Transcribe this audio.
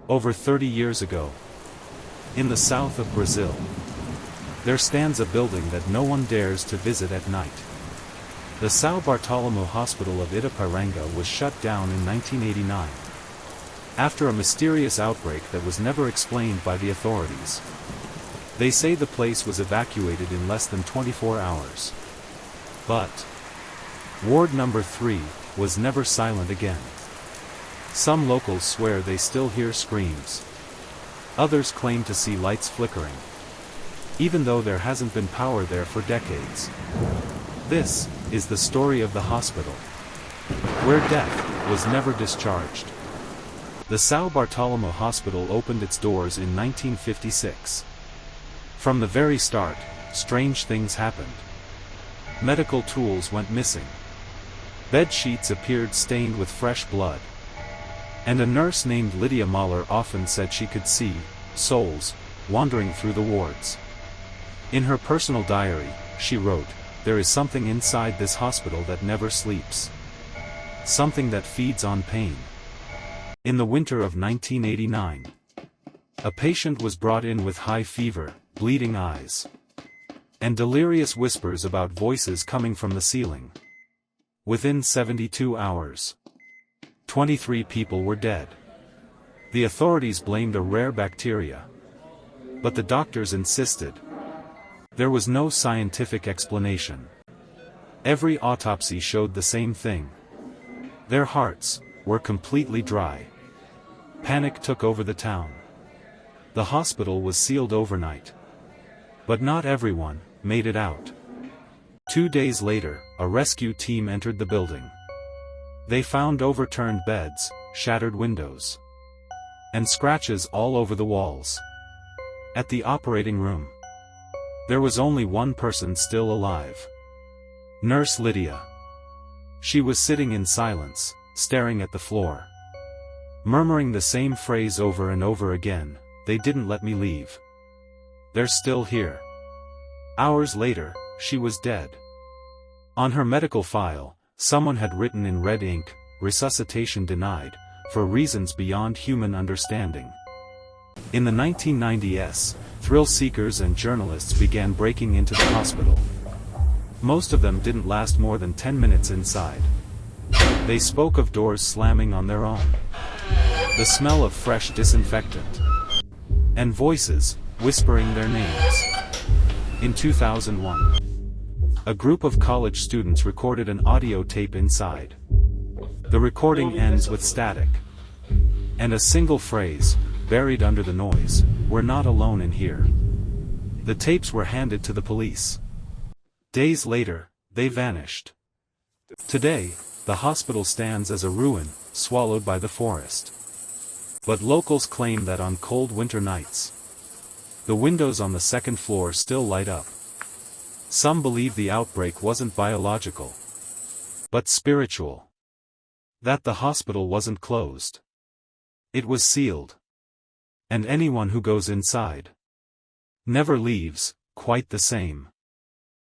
Over 30 years ago, in the south of Brazil, there stands a building that no one dares to visit at night. The São Bartolomeu Hospital of Itapiranga was shut down in 1989, after a mysterious outbreak that was never explained by the authorities. They say the place was evacuated in less than 24 hours. But Ward number 3 was never silent again. Some locals swear they still hear screams. Others claim to see lights flickering, even though there hasn't been power there for decades. This is the story of the hospital, where death was never discharged. The São Bartolomeu Hospital opened its doors in 1956. From the very start, strange things happened. Medical tools went missing. Bed sheets appeared stained with fresh blood. And a nurse named Lydia Mahler often said she could see souls wandering through the wards. In her personal diary, she wrote, "There is something inside this hospital that never sleeps. Something that feeds on pain." In the winter of 1989, a patient was brought in with high fever, bleeding eyes, and delirious whispers about voices coming from the ceiling. Within 72 hours, 23 people were dead. The authorities blamed a rare bacteria, but the doctors insisted there was no scientific explanation. Every autopsy showed the same thing. Their hearts were completely dry. Panic took over the town. The hospital was sealed overnight. But not everyone made it out. 2 days later, a rescue team entered the building. They found overturned beds, shattered windows, and scratches all over the walls. At the operating room, there was only one person still alive. Nurse Lydia. She was sitting in silence, staring at the floor, murmuring the same phrase over and over again, "They didn't let me leave. They're still here." Hours later, she was dead. On her medical file, someone had written in red ink, "Resuscitation denied, for reasons beyond human understanding." In the 1990s, thrill seekers and journalists began breaking into the hospital. Most of them didn't last more than 10 minutes inside. They spoke of doors slamming on their own, the smell of fresh disinfectant, and voices whispering their names. In 2001, a group of college students recorded an audio tape inside. The recording ends with static, and a single phrase, buried under the noise, "We're not alone in here." The tapes were handed to the police. Days later, they vanished. Today, the hospital stands as a ruin, swallowed by the forest. But locals claim that on cold winter nights, the windows on the second floor still light up. Some believe the outbreak wasn't biological, but spiritual. That the hospital wasn't closed. It was sealed. And anyone who goes inside never leaves quite the same.